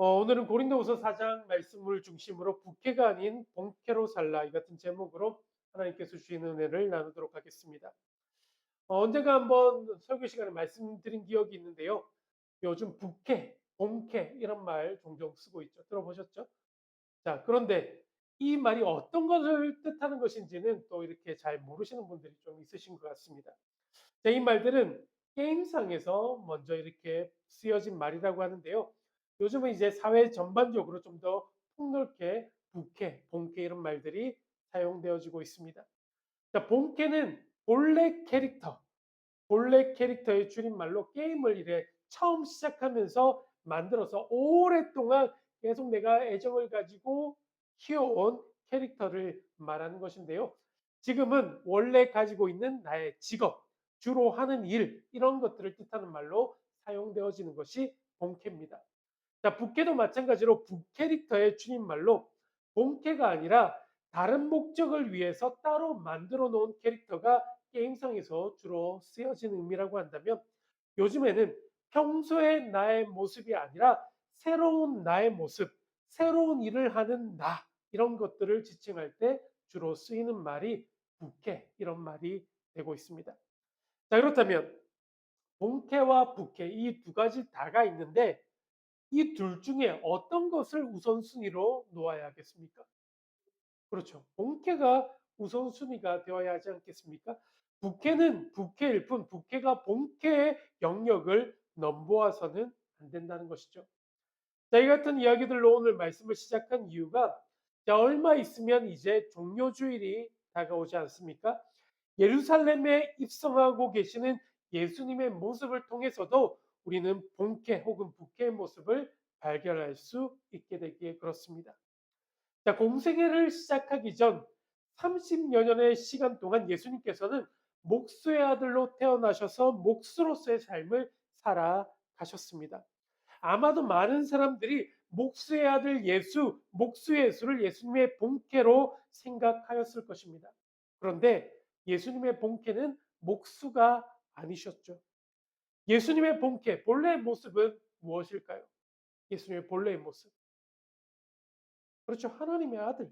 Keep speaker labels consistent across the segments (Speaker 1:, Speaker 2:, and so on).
Speaker 1: 오늘은 고린도후서 4장 말씀을 중심으로 부캐가 아닌 본캐로 살라 이 같은 제목으로 하나님께서 주시는 은혜를 나누도록 하겠습니다. 언젠가 한번 설교 시간에 말씀드린 기억이 있는데요. 요즘 부캐, 본캐 이런 말 종종 쓰고 있죠. 들어보셨죠? 자, 그런데 이 말이 어떤 것을 뜻하는 것인지는 또 이렇게 잘 모르시는 분들이 좀 있으신 것 같습니다. 자, 이 말들은 게임상에서 먼저 이렇게 쓰여진 말이라고 하는데요. 요즘은 이제 사회 전반적으로 좀 더 폭넓게 부캐, 본캐 이런 말들이 사용되어지고 있습니다. 자, 본캐는 본래 캐릭터의 줄임말로 게임을 이래 처음 시작하면서 만들어서 오랫동안 계속 내가 애정을 가지고 키워온 캐릭터를 말하는 것인데요. 지금은 원래 가지고 있는 나의 직업, 주로 하는 일, 이런 것들을 뜻하는 말로 사용되어지는 것이 본캐입니다. 자, 부캐도 마찬가지로 부캐릭터의 줄임말로 본캐가 아니라 다른 목적을 위해서 따로 만들어 놓은 캐릭터가 게임상에서 주로 쓰여진 의미라고 한다면, 요즘에는 평소의 나의 모습이 아니라 새로운 나의 모습, 새로운 일을 하는 나, 이런 것들을 지칭할 때 주로 쓰이는 말이 부캐, 이런 말이 되고 있습니다. 자, 그렇다면 본캐와 부캐 이 두 가지 다가 있는데, 이 둘 중에 어떤 것을 우선순위로 놓아야 하겠습니까? 그렇죠. 본캐가 우선순위가 되어야 하지 않겠습니까? 부캐는 부캐일 뿐 부캐가 본캐의 영역을 넘보아서는 안 된다는 것이죠. 자, 이 같은 이야기들로 오늘 말씀을 시작한 이유가, 자, 얼마 있으면 이제 종료주일이 다가오지 않습니까? 예루살렘에 입성하고 계시는 예수님의 모습을 통해서도 우리는 본캐 혹은 부캐의 모습을 발견할 수 있게 되기에 그렇습니다. 자, 공생애를 시작하기 전 30여 년의 시간 동안 예수님께서는 목수의 아들로 태어나셔서 목수로서의 삶을 살아가셨습니다. 아마도 많은 사람들이 목수의 아들 예수, 목수 예수를 예수님의 본캐로 생각하였을 것입니다. 그런데 예수님의 본캐는 목수가 아니셨죠. 예수님의 본캐, 본래의 모습은 무엇일까요? 예수님의 본래의 모습. 그렇죠. 하나님의 아들.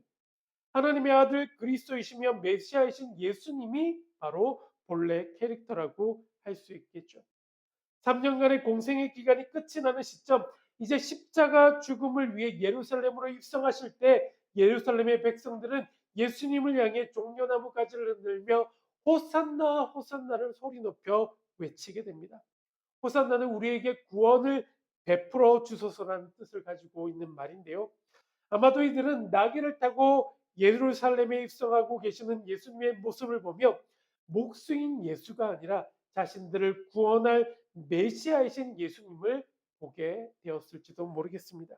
Speaker 1: 하나님의 아들 그리스도이시며 메시아이신 예수님이 바로 본래 캐릭터라고 할 수 있겠죠. 3년간의 공생의 기간이 끝이 나는 시점, 이제 십자가 죽음을 위해 예루살렘으로 입성하실 때 예루살렘의 백성들은 예수님을 향해 종려나무 가지를 흔들며 호산나 호산나를 소리 높여 외치게 됩니다. 호산나는 우리에게 구원을 베풀어 주소서라는 뜻을 가지고 있는 말인데요. 아마도 이들은 나귀를 타고 예루살렘에 입성하고 계시는 예수님의 모습을 보며 목수인 예수가 아니라 자신들을 구원할 메시아이신 예수님을 보게 되었을지도 모르겠습니다.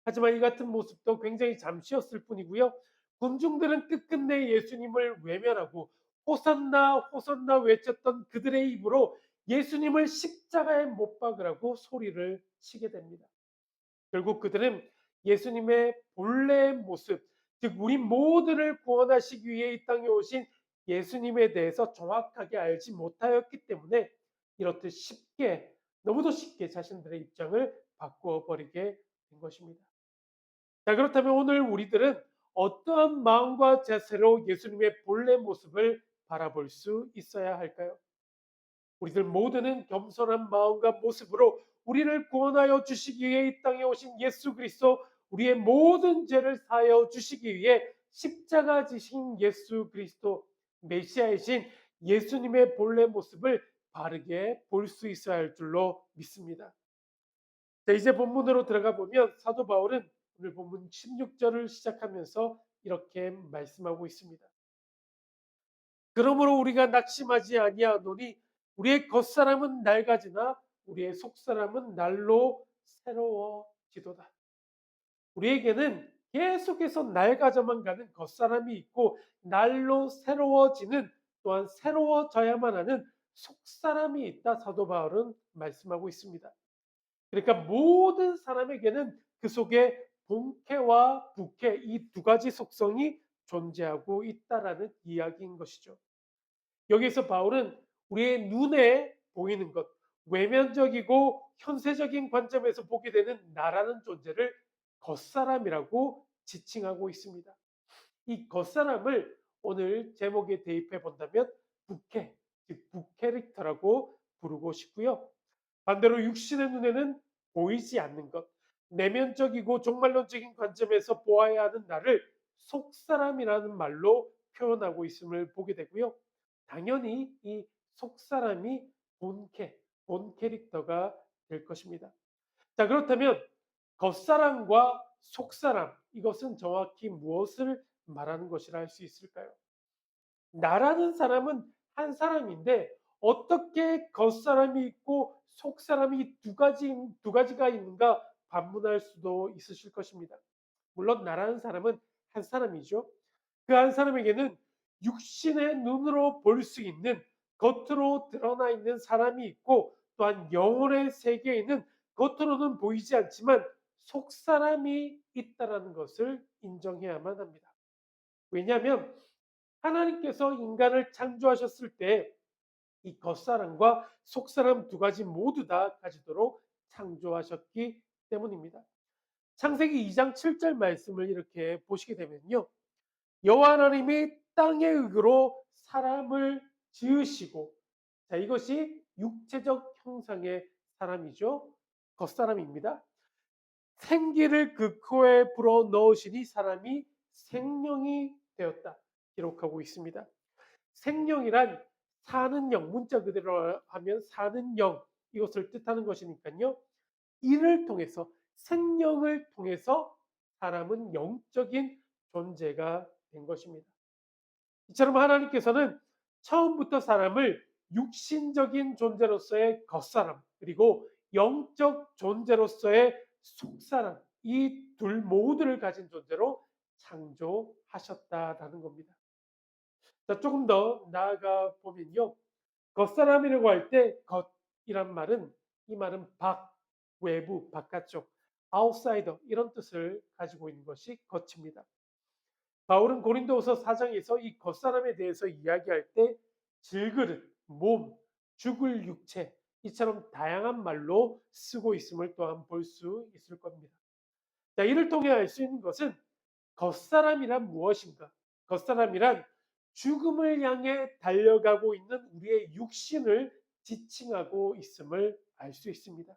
Speaker 1: 하지만 이 같은 모습도 굉장히 잠시였을 뿐이고요. 군중들은 끝끝내 예수님을 외면하고 호산나 호산나 외쳤던 그들의 입으로 예수님을 십자가에 못 박으라고 소리를 치게 됩니다. 결국 그들은 예수님의 본래의 모습, 즉 우리 모두를 구원하시기 위해 이 땅에 오신 예수님에 대해서 정확하게 알지 못하였기 때문에 이렇듯 쉽게, 너무도 쉽게 자신들의 입장을 바꾸어 버리게 된 것입니다. 자, 그렇다면 오늘 우리들은 어떠한 마음과 자세로 예수님의 본래 모습을 바라볼 수 있어야 할까요? 우리들 모두는 겸손한 마음과 모습으로 우리를 구원하여 주시기 위해 이 땅에 오신 예수 그리스도, 우리의 모든 죄를 사하여 주시기 위해 십자가 지신 예수 그리스도, 메시아이신 예수님의 본래 모습을 바르게 볼 수 있어야 할 줄로 믿습니다. 자, 이제 본문으로 들어가 보면 사도 바울은 오늘 본문 16절을 시작하면서 이렇게 말씀하고 있습니다. 그러므로 우리가 낙심하지 아니하노니 우리의 겉사람은 낡아지나 우리의 속사람은 날로 새로워지도다. 우리에게는 계속해서 낡아져만 가는 겉사람이 있고 날로 새로워지는, 또한 새로워져야만 하는 속사람이 있다, 사도 바울은 말씀하고 있습니다. 그러니까 모든 사람에게는 그 속에 본캐와 부캐 이 두 가지 속성이 존재하고 있다라는 이야기인 것이죠. 여기서 바울은 우리의 눈에 보이는 것, 외면적이고 현세적인 관점에서 보게 되는 나라는 존재를 겉사람이라고 지칭하고 있습니다. 이 겉사람을 오늘 제목에 대입해 본다면 부캐, 즉 부캐릭터라고 부르고 싶고요. 반대로 육신의 눈에는 보이지 않는 것, 내면적이고 종말론적인 관점에서 보아야 하는 나를 속사람이라는 말로 표현하고 있음을 보게 되고요. 당연히 이 속사람이 본 캐릭터가 될 것입니다. 자, 그렇다면 겉사람과 속사람, 이것은 정확히 무엇을 말하는 것이라 할 수 있을까요? 나라는 사람은 한 사람인데 어떻게 겉사람이 있고 속사람이 두 가지가 있는가 반문할 수도 있으실 것입니다. 물론 나라는 사람은 한 사람이죠. 그 한 사람에게는 육신의 눈으로 볼 수 있는 겉으로 드러나 있는 사람이 있고 또한 영혼의 세계에는 겉으로는 보이지 않지만 속 사람이 있다라는 것을 인정해야만 합니다. 왜냐하면 하나님께서 인간을 창조하셨을 때 이 겉사람과 속사람 두 가지 모두 다 가지도록 창조하셨기 때문입니다. 창세기 2장 7절 말씀을 이렇게 보시게 되면요. 여호와 하나님이 땅의 흙으로 사람을 지으시고, 자, 이것이 육체적 형상의 사람이죠. 겉사람입니다. 생기를 그 코에 불어 넣으시니 사람이 생명이 되었다 기록하고 있습니다. 생명이란 사는 영, 문자 그대로 하면 사는 영, 이것을 뜻하는 것이니까요. 이를 통해서, 생명을 통해서 사람은 영적인 존재가 된 것입니다. 이처럼 하나님께서는 처음부터 사람을 육신적인 존재로서의 겉사람, 그리고 영적 존재로서의 속사람, 이 둘 모두를 가진 존재로 창조하셨다라는 겁니다. 자, 조금 더 나아가 보면요. 겉사람이라고 할 때 겉이란 말은, 이 말은 밖, 외부, 바깥쪽, 아웃사이더, 이런 뜻을 가지고 있는 것이 겉입니다. 바울은 고린도후서 4장에서 이 겉사람에 대해서 이야기할 때 질그릇, 몸, 죽을 육체, 이처럼 다양한 말로 쓰고 있음을 또한 볼 수 있을 겁니다. 자, 이를 통해 알 수 있는 것은 겉사람이란 무엇인가? 겉사람이란 죽음을 향해 달려가고 있는 우리의 육신을 지칭하고 있음을 알 수 있습니다.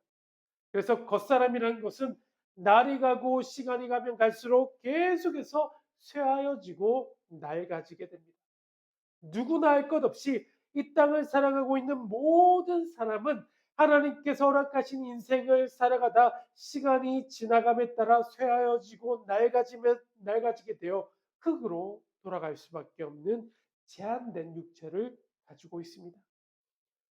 Speaker 1: 그래서 겉사람이라는 것은 날이 가고 시간이 가면 갈수록 계속해서 쇠하여지고 낡아지게 됩니다. 누구나 할 것 없이 이 땅을 살아가고 있는 모든 사람은 하나님께서 허락하신 인생을 살아가다 시간이 지나감에 따라 쇠하여지고 낡아지게 되어 흙으로 돌아갈 수밖에 없는 제한된 육체를 가지고 있습니다.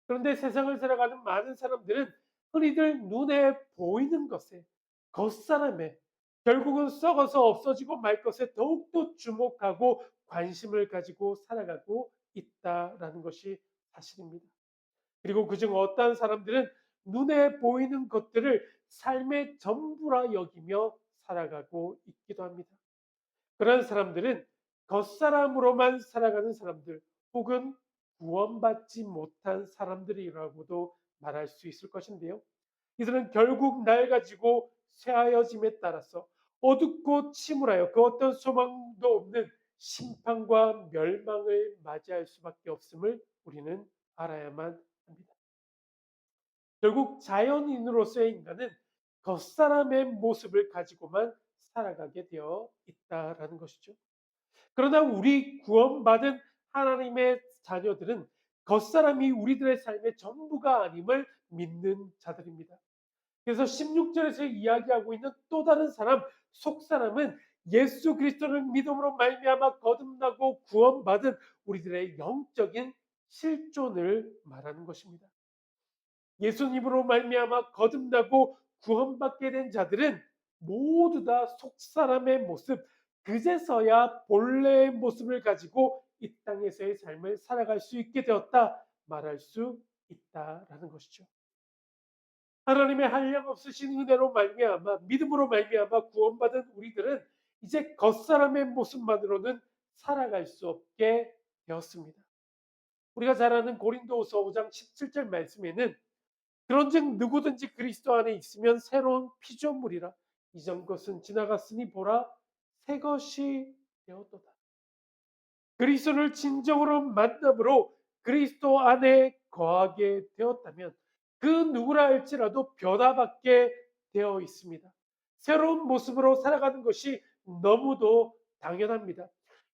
Speaker 1: 그런데 세상을 살아가는 많은 사람들은 흔히들 눈에 보이는 것에, 겉사람에, 결국은 썩어서 없어지고 말 것에 더욱더 주목하고 관심을 가지고 살아가고 있다라는 것이 사실입니다. 그리고 그중 어떠한 사람들은 눈에 보이는 것들을 삶의 전부라 여기며 살아가고 있기도 합니다. 그런 사람들은 겉사람으로만 살아가는 사람들, 혹은 구원받지 못한 사람들이라고도 말할 수 있을 것인데요. 이들은 결국 낡아지고 쇠하여짐에 따라서 어둡고 침울하여 그 어떤 소망도 없는 심판과 멸망을 맞이할 수밖에 없음을 우리는 알아야만 합니다. 결국 자연인으로서의 인간은 겉사람의 모습을 가지고만 살아가게 되어 있다라는 것이죠. 그러나 우리 구원받은 하나님의 자녀들은 겉사람이 우리들의 삶의 전부가 아님을 믿는 자들입니다. 그래서 16절에서 이야기하고 있는 또 다른 사람, 속사람은 예수 그리스도를 믿음으로 말미암아 거듭나고 구원받은 우리들의 영적인 실존을 말하는 것입니다. 예수님으로 말미암아 거듭나고 구원받게 된 자들은 모두 다 속사람의 모습, 그제서야 본래의 모습을 가지고 이 땅에서의 삶을 살아갈 수 있게 되었다 말할 수 있다라는 것이죠. 하나님의 한량없으신 은혜로 말미암아, 믿음으로 말미암아 구원받은 우리들은 이제 겉사람의 모습만으로는 살아갈 수 없게 되었습니다. 우리가 잘 아는 고린도후서 5장 17절 말씀에는 그런즉 누구든지 그리스도 안에 있으면 새로운 피조물이라. 이전 것은 지나갔으니 보라 새 것이 되었도다. 그리스도를 진정으로 만남으로 그리스도 안에 거하게 되었다면 그 누구라 할지라도 변화받게 되어 있습니다. 새로운 모습으로 살아가는 것이 너무도 당연합니다.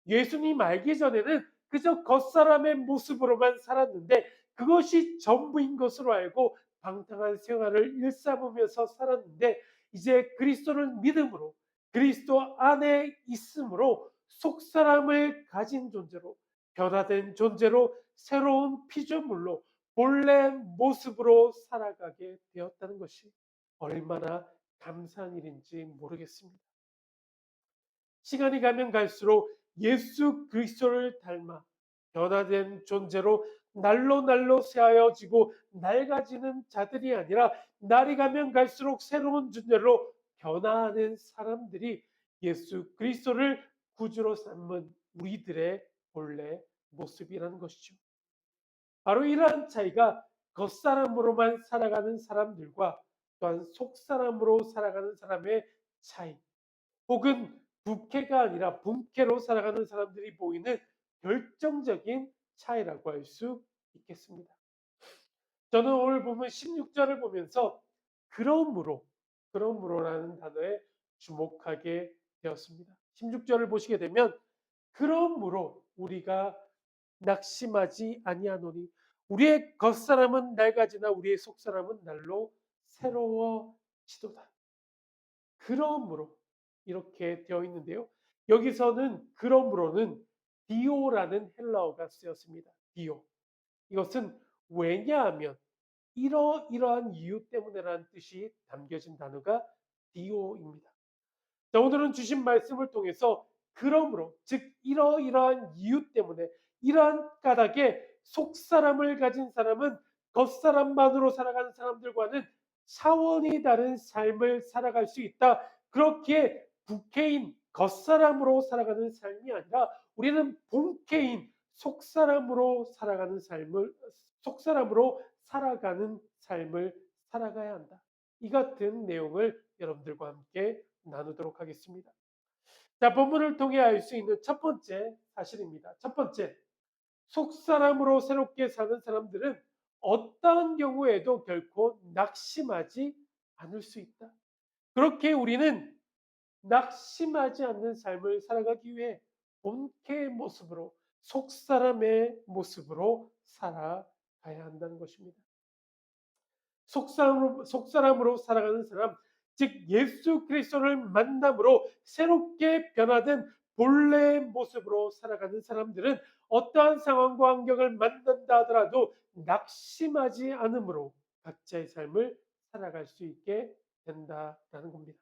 Speaker 1: 예수님 알기 전에는 그저 겉사람의 모습으로만 살았는데 그것이 전부인 것으로 알고 방탕한 생활을 일삼으면서 살았는데 이제 그리스도를 믿음으로 그리스도 안에 있음으로 속사람을 가진 존재로 변화된 존재로 새로운 피조물로 본래 모습으로 살아가게 되었다는 것이 얼마나 감사한 일인지 모르겠습니다. 시간이 가면 갈수록 예수 그리스도를 닮아 변화된 존재로 날로 날로 새하여지고 낡아지는 자들이 아니라 날이 가면 갈수록 새로운 존재로 변화하는 사람들이 예수 그리스도를 구주로 삼은 우리들의 본래 모습이라는 것이죠. 바로 이러한 차이가 겉사람으로만 살아가는 사람들과 또한 속사람으로 살아가는 사람의 차이, 혹은 부캐가 아니라 본캐로 살아가는 사람들이 보이는 결정적인 차이라고 할 수 있겠습니다. 저는 오늘 보면 16절을 보면서 그러므로라는 단어에 주목하게 되었습니다. 16절을 보시게 되면 그러므로 우리가 낙심하지 아니하노니 우리의 겉사람은 낡아지나 우리의 속사람은 날로 새로워지도다. 그러므로 이렇게 되어 있는데요. 여기서는 그러므로는 디오라는 헬라어가 쓰였습니다. 디오. 이것은 왜냐하면 이러이러한 이유 때문에라는 뜻이 담겨진 단어가 디오입니다. 자, 오늘은 주신 말씀을 통해서 그러므로 즉 이러이러한 이유 때문에 이러한 까닭에 속사람을 가진 사람은 겉사람만으로 살아가는 사람들과는 차원이 다른 삶을 살아갈 수 있다. 그렇게 부캐인 겉사람으로 살아가는 삶이 아니라 우리는 본캐인 속사람으로 살아가는 삶을 살아가야 한다. 이 같은 내용을 여러분들과 함께 나누도록 하겠습니다. 자, 본문을 통해 알 수 있는 첫 번째 사실입니다. 첫 번째, 속사람으로 새롭게 사는 사람들은 어떠한 경우에도 결코 낙심하지 않을 수 있다. 그렇게 우리는 낙심하지 않는 삶을 살아가기 위해 본캐의 모습으로, 속사람의 모습으로 살아가야 한다는 것입니다. 속사람으로 살아가는 사람, 즉 예수 그리스도를 만남으로 새롭게 변화된 본래의 모습으로 살아가는 사람들은 어떠한 상황과 환경을 만난다 하더라도 낙심하지 않으므로 각자의 삶을 살아갈 수 있게 된다라는 겁니다.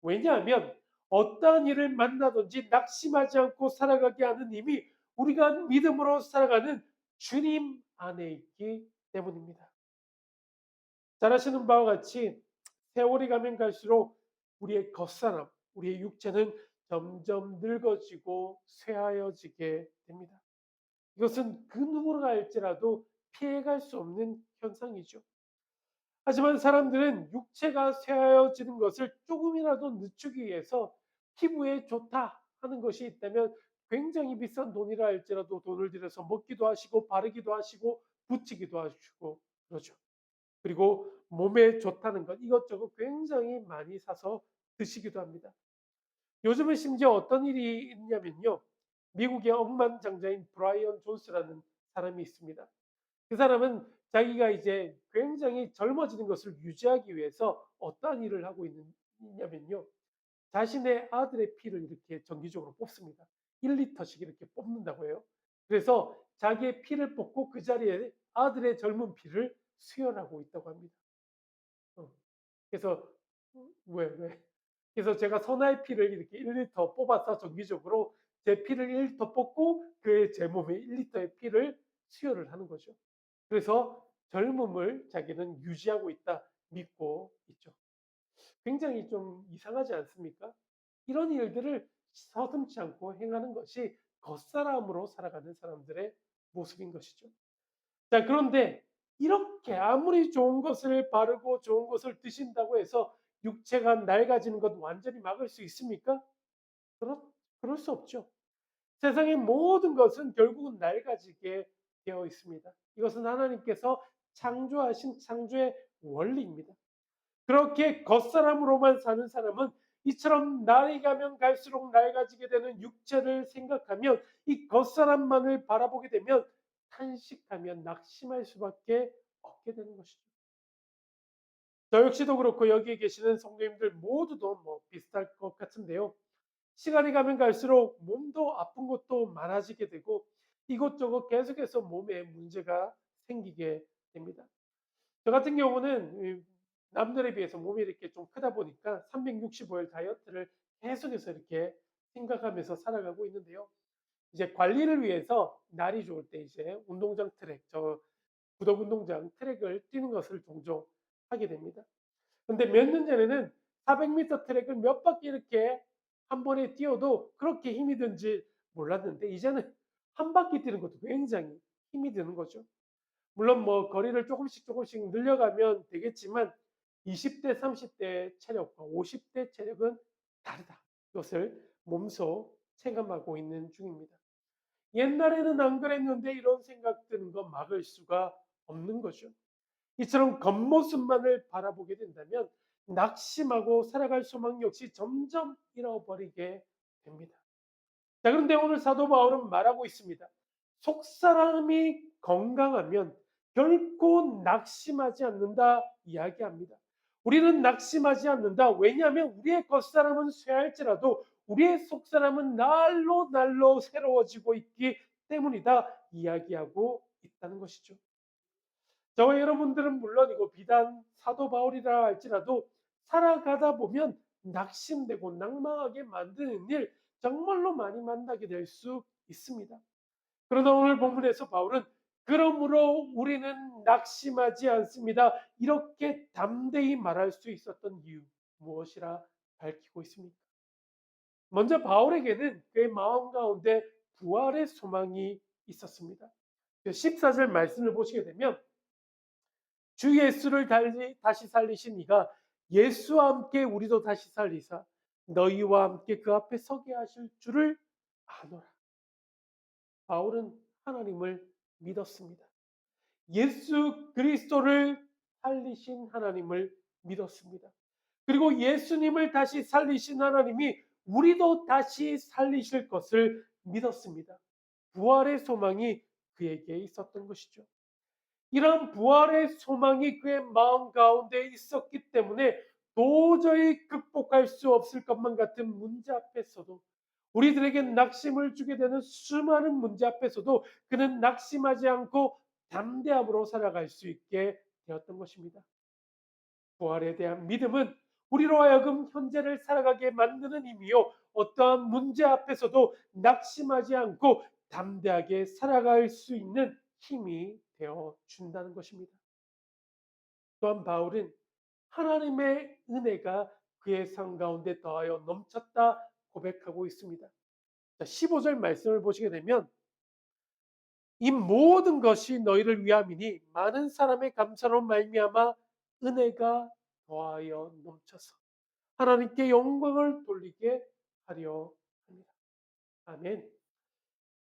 Speaker 1: 왜냐하면 어떠한 일을 만나든지 낙심하지 않고 살아가게 하는 힘이 우리가 믿음으로 살아가는 주님 안에 있기 때문입니다. 잘 아시는 바와 같이 세월이 가면 갈수록 우리의 겉사람, 우리의 육체는 점점 늙어지고 쇠하여지게 됩니다. 이것은 그 누구가 할지라도 피해갈 수 없는 현상이죠. 하지만 사람들은 육체가 쇠하여지는 것을 조금이라도 늦추기 위해서 피부에 좋다 하는 것이 있다면 굉장히 비싼 돈이라 할지라도 돈을 들여서 먹기도 하시고 바르기도 하시고 붙이기도 하시고 그러죠. 그리고 몸에 좋다는 것 이것저것 굉장히 많이 사서 드시기도 합니다. 요즘은 심지어 어떤 일이 있냐면요. 미국의 억만장자인 브라이언 존스라는 사람이 있습니다. 그 사람은 자기가 이제 굉장히 젊어지는 것을 유지하기 위해서 어떠한 일을 하고 있냐면요. 자신의 아들의 피를 이렇게 정기적으로 뽑습니다. 1리터씩 이렇게 뽑는다고 해요. 그래서 자기의 피를 뽑고 그 자리에 아들의 젊은 피를 수혈하고 있다고 합니다. 그래서 왜? 그래서 제가 선아의 피를 이렇게 1리터 뽑아서 정기적으로 제 피를 1리터 뽑고 제 몸에 1리터의 피를 수혈을 하는 거죠. 그래서 젊음을 자기는 유지하고 있다 믿고 있죠. 굉장히 좀 이상하지 않습니까? 이런 일들을 서슴지 않고 행하는 것이 겉사람으로 살아가는 사람들의 모습인 것이죠. 자, 그런데 이렇게 아무리 좋은 것을 바르고 좋은 것을 드신다고 해서 육체가 낡아지는 것 완전히 막을 수 있습니까? 그렇, 그럴 수 없죠. 세상의 모든 것은 결국은 낡아지게 되어 있습니다. 이것은 하나님께서 창조하신 창조의 원리입니다. 그렇게 겉사람으로만 사는 사람은 이처럼 날이 가면 갈수록 낡아지게 되는 육체를 생각하면 이 겉사람만을 바라보게 되면 탄식하며 낙심할 수밖에 없게 되는 것이죠. 저 역시도 그렇고 여기에 계시는 성도님들 모두도 뭐 비슷할 것 같은데요. 시간이 가면 갈수록 몸도 아픈 것도 많아지게 되고 이것저것 계속해서 몸에 문제가 생기게 됩니다. 저 같은 경우는 남들에 비해서 몸이 이렇게 좀 크다 보니까 365일 다이어트를 계속해서 이렇게 생각하면서 살아가고 있는데요. 이제 관리를 위해서 날이 좋을 때 이제 운동장 트랙, 저 구덕 운동장 트랙을 뛰는 것을 종종 하게 됩니다. 근데 몇 년 전에는 400m 트랙을 몇 바퀴 이렇게 한 번에 뛰어도 그렇게 힘이 든지 몰랐는데 이제는 한 바퀴 뛰는 것도 굉장히 힘이 드는 거죠. 물론 뭐 거리를 조금씩 늘려가면 되겠지만 20대, 30대 체력과 50대 체력은 다르다. 이것을 몸소 체감하고 있는 중입니다. 옛날에는 안 그랬는데 이런 생각 드는 거 막을 수가 없는 거죠. 이처럼 겉모습만을 바라보게 된다면 낙심하고 살아갈 소망 역시 점점 잃어버리게 됩니다. 자, 그런데 오늘 사도 바울은 말하고 있습니다. 속사람이 건강하면 결코 낙심하지 않는다 이야기합니다. 우리는 낙심하지 않는다. 왜냐하면 우리의 겉사람은 쇠할지라도 우리의 속사람은 날로 날로 새로워지고 있기 때문이다 이야기하고 있다는 것이죠. 저와 여러분들은 물론이고 비단 사도 바울이라 할지라도 살아가다 보면 낙심되고 낭망하게 만드는 일 정말로 많이 만나게 될 수 있습니다. 그러나 오늘 본문에서 바울은 그러므로 우리는 낙심하지 않습니다. 이렇게 담대히 말할 수 있었던 이유 무엇이라 밝히고 있습니까? 먼저 바울에게는 그의 마음 가운데 부활의 소망이 있었습니다. 14절 말씀을 보시게 되면 주 예수를 다시 살리신 이가 예수와 함께 우리도 다시 살리사 너희와 함께 그 앞에 서게 하실 줄을 아노라. 바울은 하나님을 믿었습니다. 예수 그리스도를 살리신 하나님을 믿었습니다. 그리고 예수님을 다시 살리신 하나님이 우리도 다시 살리실 것을 믿었습니다. 부활의 소망이 그에게 있었던 것이죠. 이런 부활의 소망이 그의 마음 가운데 있었기 때문에 도저히 극복할 수 없을 것만 같은 문제 앞에서도 우리들에게 낙심을 주게 되는 수많은 문제 앞에서도 그는 낙심하지 않고 담대함으로 살아갈 수 있게 되었던 것입니다. 부활에 대한 믿음은 우리로 하여금 현재를 살아가게 만드는 힘이요 어떠한 문제 앞에서도 낙심하지 않고 담대하게 살아갈 수 있는 힘이 되어 준다는 것입니다. 또한 바울은 하나님의 은혜가 그의 삶 가운데 더하여 넘쳤다 고백하고 있습니다. 15절 말씀을 보시게 되면 이 모든 것이 너희를 위함이니 많은 사람의 감사로 말미암아 은혜가 더하여 넘쳐서 하나님께 영광을 돌리게 하려 합니다. 아멘.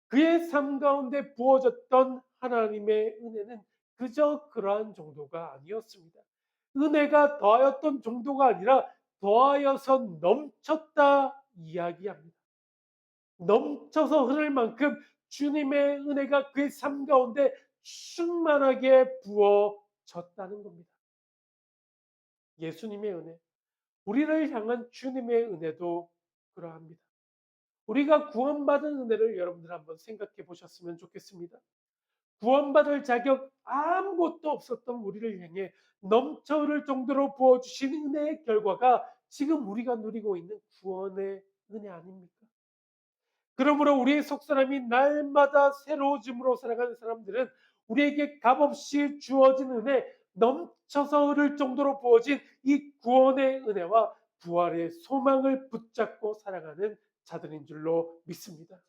Speaker 1: 그의 삶 가운데 부어졌던 하나님의 은혜는 그저 그러한 정도가 아니었습니다. 은혜가 더하였던 정도가 아니라 더하여서 넘쳤다 이야기합니다. 넘쳐서 흐를 만큼 주님의 은혜가 그의 삶 가운데 충만하게 부어졌다는 겁니다. 예수님의 은혜, 우리를 향한 주님의 은혜도 그러합니다. 우리가 구원받은 은혜를 여러분들 한번 생각해 보셨으면 좋겠습니다. 구원받을 자격 아무것도 없었던 우리를 향해 넘쳐 흐를 정도로 부어주신 은혜의 결과가 지금 우리가 누리고 있는 구원의 은혜 아닙니까? 그러므로 우리의 속사람이 날마다 새로워짐으로 살아가는 사람들은 우리에게 값없이 주어진 은혜, 넘쳐서 흐를 정도로 부어진 이 구원의 은혜와 부활의 소망을 붙잡고 살아가는 자들인 줄로 믿습니다.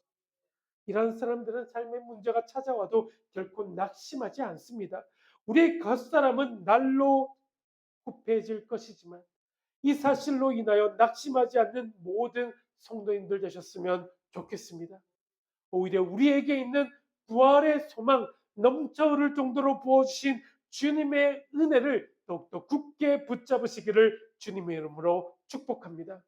Speaker 1: 이런 사람들은 삶의 문제가 찾아와도 결코 낙심하지 않습니다. 우리의 겉사람은 날로 후패해질 것이지만 이 사실로 인하여 낙심하지 않는 모든 성도님들 되셨으면 좋겠습니다. 오히려 우리에게 있는 부활의 소망, 넘쳐 흐를 정도로 부어주신 주님의 은혜를 더욱더 굳게 붙잡으시기를 주님의 이름으로 축복합니다.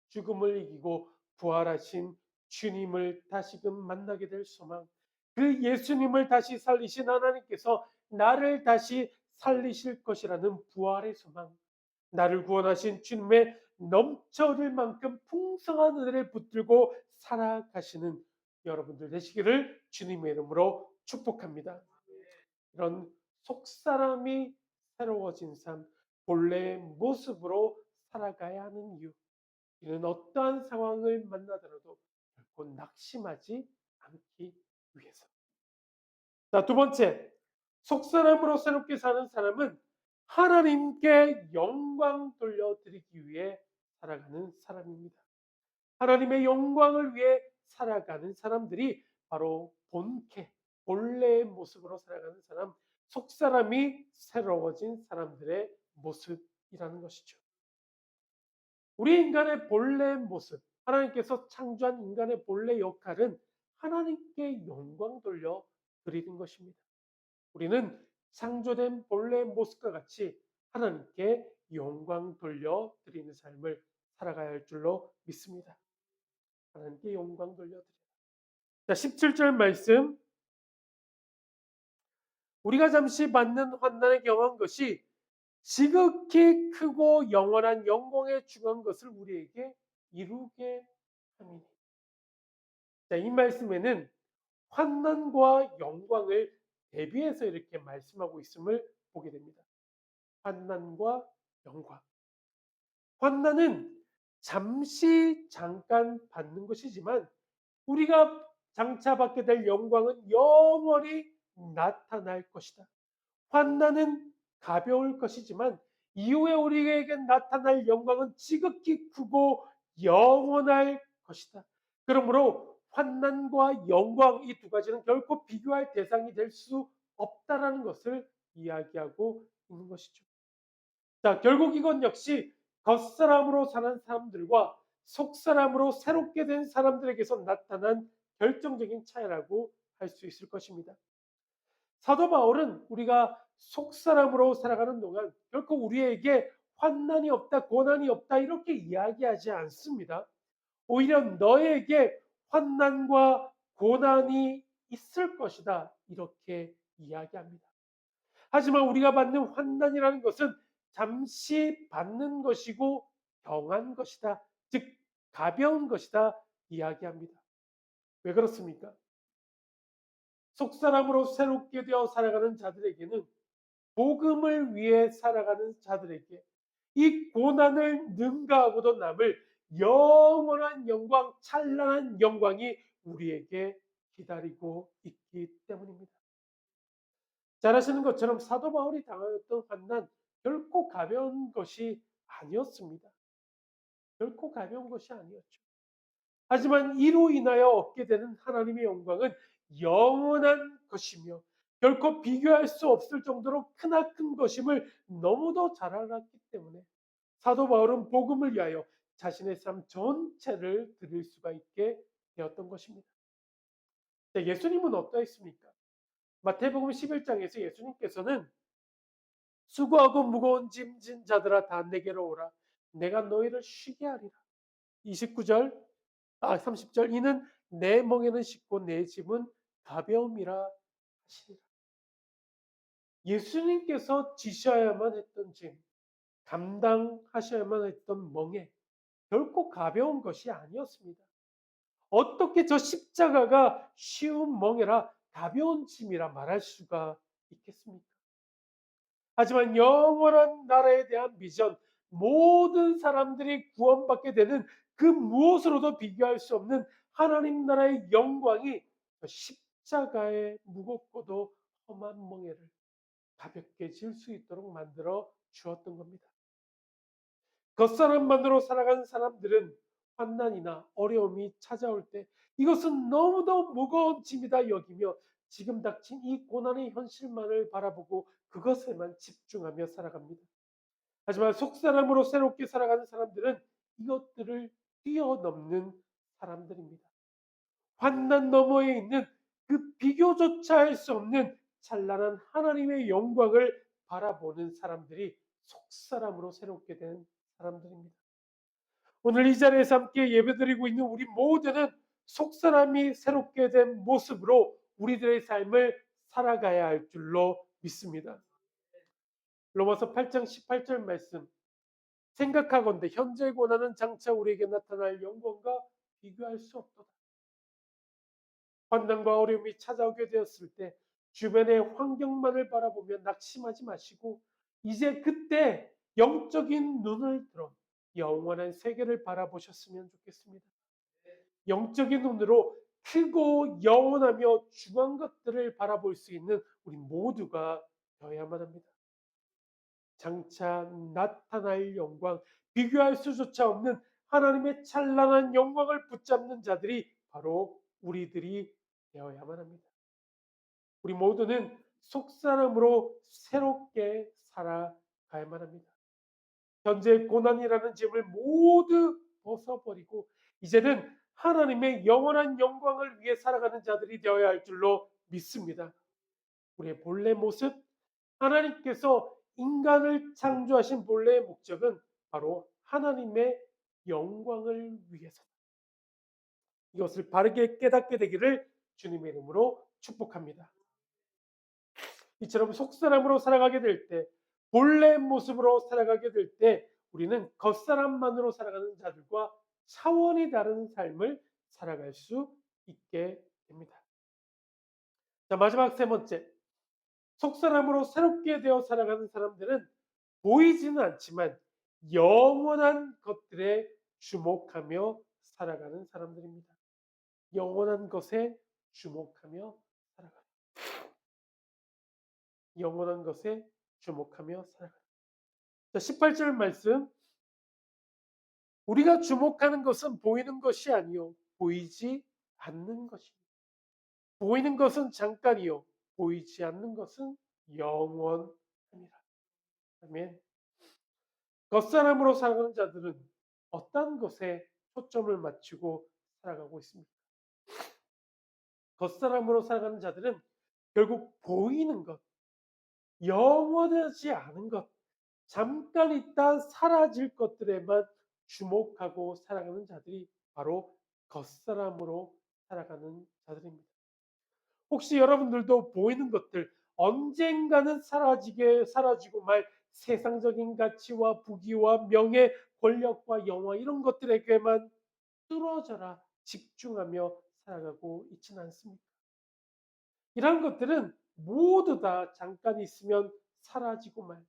Speaker 1: 죽음을 이기고 부활하신 주님을 다시금 만나게 될 소망, 그 예수님을 다시 살리신 하나님께서 나를 다시 살리실 것이라는 부활의 소망, 나를 구원하신 주님의 넘쳐 흐를 만큼 풍성한 은혜를 붙들고 살아가시는 여러분들 되시기를 주님의 이름으로 축복합니다. 이런 속사람이 새로워진 삶, 본래의 모습으로 살아가야 하는 이유, 이는 어떠한 상황을 만나더라도 결코 낙심하지 않기 위해서. 자, 두 번째, 속사람으로 새롭게 사는 사람은 하나님께 영광 돌려드리기 위해 살아가는 사람입니다. 하나님의 영광을 위해 살아가는 사람들이 바로 본캐, 본래의 모습으로 살아가는 사람, 속사람이 새로워진 사람들의 모습이라는 것이죠. 우리 인간의 본래 모습, 하나님께서 창조한 인간의 본래 역할은 하나님께 영광 돌려 드리는 것입니다. 우리는 창조된 본래 모습과 같이 하나님께 영광 돌려 드리는 삶을 살아가야 할 줄로 믿습니다. 하나님께 영광 돌려 드려요. 자, 17절 말씀. 우리가 잠시 받는 환난을 경험한 것이 지극히 크고 영원한 영광에 중한 것을 우리에게 이루게 함이니. 자, 이 말씀에는 환난과 영광을 대비해서 이렇게 말씀하고 있음을 보게 됩니다. 환난과 영광. 환난은 잠깐 받는 것이지만 우리가 장차 받게 될 영광은 영원히 나타날 것이다. 환난은 가벼울 것이지만 이후에 우리에게 나타날 영광은 지극히 크고 영원할 것이다. 그러므로 환난과 영광, 이 두 가지는 결코 비교할 대상이 될 수 없다라는 것을 이야기하고 있는 것이죠. 자, 결국 이건 역시 겉사람으로 사는 사람들과 속사람으로 새롭게 된 사람들에게서 나타난 결정적인 차이라고 할 수 있을 것입니다. 사도 바울은 우리가 속사람으로 살아가는 동안 결코 우리에게 환난이 없다, 고난이 없다 이렇게 이야기하지 않습니다. 오히려 너에게 환난과 고난이 있을 것이다 이렇게 이야기합니다. 하지만 우리가 받는 환난이라는 것은 잠시 받는 것이고 경한 것이다, 즉 가벼운 것이다 이야기합니다. 왜 그렇습니까? 속사람으로 새롭게 되어 살아가는 자들에게는, 복음을 위해 살아가는 자들에게 이 고난을 능가하고도 남을 영원한 영광, 찬란한 영광이 우리에게 기다리고 있기 때문입니다. 잘 아시는 것처럼 사도 바울이 당하였던 환난 결코 가벼운 것이 아니었습니다. 결코 가벼운 것이 아니었죠. 하지만 이로 인하여 얻게 되는 하나님의 영광은 영원한 것이며 결코 비교할 수 없을 정도로 크나큰 것임을 너무도 잘 알았기 때문에 사도 바울은 복음을 위하여 자신의 삶 전체를 드릴 수가 있게 되었던 것입니다. 예수님은 어떠했습니까? 마태복음 11장에서 예수님께서는 수고하고 무거운 짐진 자들아 다 내게로 오라, 내가 너희를 쉬게 하리라. 30절, 이는 내 멍에는 쉽고 내 짐은 가벼움이라 하시니라. 예수님께서 지셔야만 했던 짐, 감당하셔야만 했던 멍에 결코 가벼운 것이 아니었습니다. 어떻게 저 십자가가 쉬운 멍에라 가벼운 짐이라 말할 수가 있겠습니까? 하지만 영원한 나라에 대한 비전, 모든 사람들이 구원받게 되는 그 무엇으로도 비교할 수 없는 하나님 나라의 영광이 십자가의 무겁고도 험한 멍에를 가볍게 질 수 있도록 만들어 주었던 겁니다. 겉사람만으로 살아가는 사람들은 환난이나 어려움이 찾아올 때 이것은 너무도 무거운 짐이다 여기며 지금 닥친 이 고난의 현실만을 바라보고 그것에만 집중하며 살아갑니다. 하지만 속사람으로 새롭게 살아가는 사람들은 이것들을 뛰어넘는 사람들입니다. 환난 너머에 있는 그 비교조차 할 수 없는 찬란한 하나님의 영광을 바라보는 사람들이 속사람으로 새롭게 된 사람들입니다. 오늘 이 자리에서 함께 예배드리고 있는 우리 모두는 속사람이 새롭게 된 모습으로 우리들의 삶을 살아가야 할 줄로 믿습니다. 로마서 8장 18절 말씀, 생각하건대 현재 고난은 장차 우리에게 나타날 영광과 비교할 수 없도다. 환난과 어려움이 찾아오게 되었을 때 주변의 환경만을 바라보며 낙심하지 마시고 이제 그때 영적인 눈을 들어 영원한 세계를 바라보셨으면 좋겠습니다. 영적인 눈으로 크고 영원하며 중요한 것들을 바라볼 수 있는 우리 모두가 되어야만 합니다. 장차 나타날 영광, 비교할 수조차 없는 하나님의 찬란한 영광을 붙잡는 자들이 바로 우리들이 되어야만 합니다. 우리 모두는 속사람으로 새롭게 살아가야만 합니다. 현재 고난이라는 짐을 모두 벗어버리고 이제는 하나님의 영원한 영광을 위해 살아가는 자들이 되어야 할 줄로 믿습니다. 우리의 본래 모습, 하나님께서 인간을 창조하신 본래의 목적은 바로 하나님의 영광을 위해서. 이것을 바르게 깨닫게 되기를 주님의 이름으로 축복합니다. 이처럼 속사람으로 살아가게 될 때, 본래 모습으로 살아가게 될 때 우리는 겉사람만으로 살아가는 자들과 차원이 다른 삶을 살아갈 수 있게 됩니다. 자, 마지막 세 번째, 속사람으로 새롭게 되어 살아가는 사람들은 보이지는 않지만 영원한 것들에 주목하며 살아가는 사람들입니다. 영원한 것에 주목하며 살아가는, 영원한 것에 주목하며 살아가는. 자, 18절 말씀, 우리가 주목하는 것은 보이는 것이 아니요 보이지 않는 것입니다. 보이는 것은 잠깐이요 보이지 않는 것은 영원합니다. 아멘. 겉사람으로 살아가는 자들은 어떤 것에 초점을 맞추고 살아가고 있습니까? 겉사람으로 살아가는 자들은 결국 보이는 것, 영원하지 않은 것, 잠깐 있다 사라질 것들에만 주목하고 살아가는 자들이 바로 겉사람으로 살아가는 자들입니다. 혹시 여러분들도 보이는 것들 언젠가는 사라지고 말 세상적인 가치와 부귀와 명예, 권력과 영화 이런 것들에게만 뚫어져라 집중하며 살아가고 있지는 않습니까? 이런 것들은 모두 다 잠깐 있으면 사라지고 말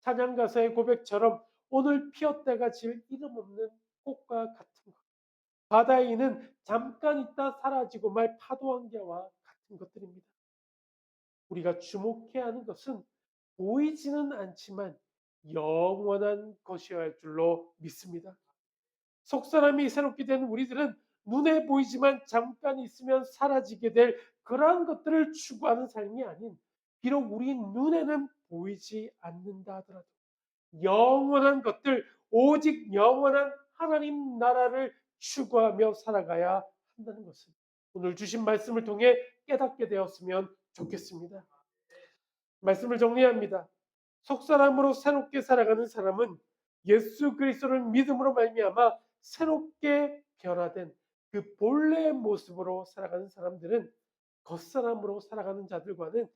Speaker 1: 찬양 가사의 고백처럼 오늘 피었다가 질 이름 없는 꽃과 같은 것. 바다에 있는 잠깐 있다 사라지고 말 파도 한 개와 같은 것들입니다. 우리가 주목해야 하는 것은 보이지는 않지만 영원한 것이어야 할 줄로 믿습니다. 속사람이 새롭게 된 우리들은 눈에 보이지만 잠깐 있으면 사라지게 될 그러한 것들을 추구하는 삶이 아닌, 비록 우리 눈에는 보이지 않는다 하더라도 영원한 것들, 오직 영원한 하나님 나라를 추구하며 살아가야 한다는 것을 오늘 주신 말씀을 통해 깨닫게 되었으면 좋겠습니다. 말씀을 정리합니다. 속사람으로 새롭게 살아가는 사람은 예수 그리스도를 믿음으로 말미암아 새롭게 변화된 그 본래의 모습으로 살아가는 사람들은 겉사람으로 살아가는 자들과는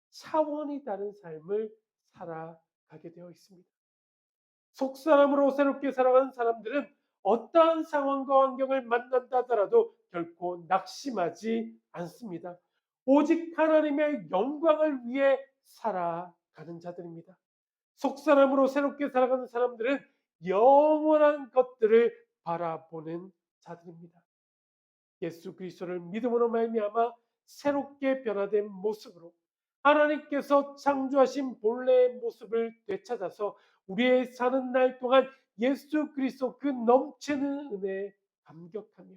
Speaker 1: 차원이 다른 삶을 살아가게 되어 있습니다. 속사람으로 새롭게 살아가는 사람들은 어떠한 상황과 환경을 만난다 하더라도 결코 낙심하지 않습니다. 오직 하나님의 영광을 위해 살아가는 자들입니다. 속사람으로 새롭게 살아가는 사람들은 영원한 것들을 바라보는 자들입니다. 예수 그리스도를 믿음으로 말미암아 새롭게 변화된 모습으로 하나님께서 창조하신 본래의 모습을 되찾아서 우리의 사는 날 동안 예수 그리스도 그 넘치는 은혜에 감격하며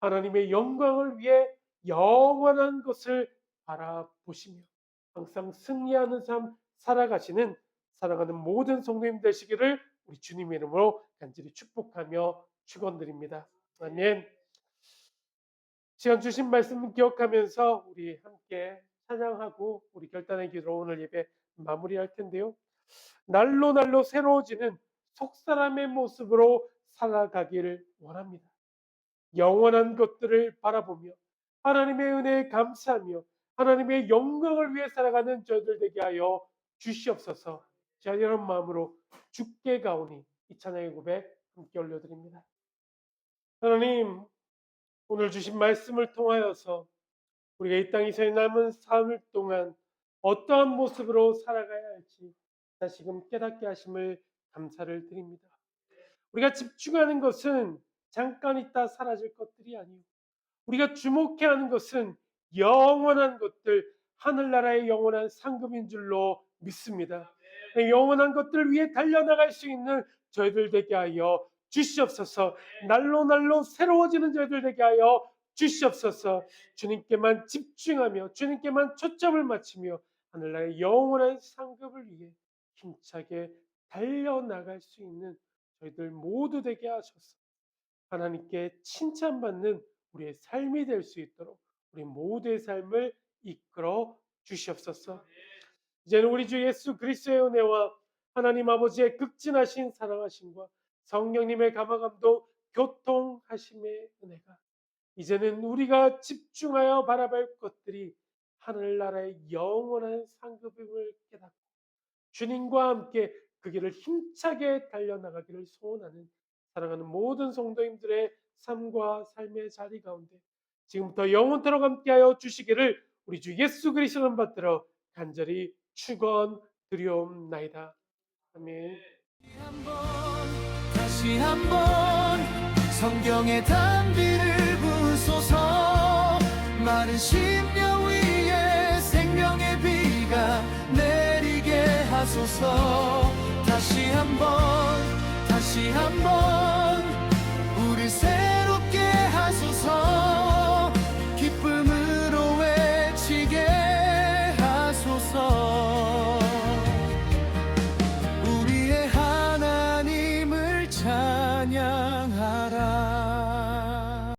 Speaker 1: 하나님의 영광을 위해 영원한 것을 바라보시며 항상 승리하는 삶 살아가시는 사랑하는 모든 성도님 되시기를 우리 주님 이름으로 간절히 축복하며 축원드립니다. 아멘. 시간 주신 말씀 기억하면서 우리 함께 찬양하고 우리 결단의 기도로 오늘 예배 마무리할 텐데요. 날로 날로 새로워지는 속사람의 모습으로 살아가기를 원합니다. 영원한 것들을 바라보며 하나님의 은혜에 감사하며 하나님의 영광을 위해 살아가는 저희들 되게 하여 주시옵소서. 제가 이런 마음으로 주께 가오니 이 찬양의 고백 함께 올려드립니다. 하나님, 오늘 주신 말씀을 통하여서 우리가 이 땅에서의 남은 삶을 동안 어떠한 모습으로 살아가야 할지 다시금 깨닫게 하심을 감사를 드립니다. 우리가 집중하는 것은 잠깐 있다 사라질 것들이 아니요, 우리가 주목해야 하는 것은 영원한 것들, 하늘나라의 영원한 상급인 줄로 믿습니다. 영원한 것들 위해 달려나갈 수 있는 저희들 되게 하여 주시옵소서. 날로 날로 새로워지는 저희들 되게 하여 주시옵소서. 주님께만 집중하며 주님께만 초점을 맞추며 하늘나라의 영원한 상급을 위해 힘차게 달려나갈 수 있는 저희들 모두 되게 하소서. 하나님께 칭찬받는 우리의 삶이 될 수 있도록 우리 모두의 삶을 이끌어 주시옵소서. 이제는 우리 주 예수 그리스도의 은혜와 하나님 아버지의 극진하신 사랑하심과 성령님의 감화감동 교통하심의 은혜가 이제는 우리가 집중하여 바라볼 것들이 하늘나라의 영원한 상급임을 깨닫고 주님과 함께 그 길을 힘차게 달려나가기를 소원하는 사랑하는 모든 성도님들의 삶과 삶의 자리 가운데 지금부터 영원토록 함께하여 주시기를 우리 주 예수 그리스도를 받들어 간절히 축원드리옵나이다. 아멘.
Speaker 2: 다시 한번 성경의 단비를 부소서. 마른 심령 위에 생명의 비가 내리게 하소서. 다시 한번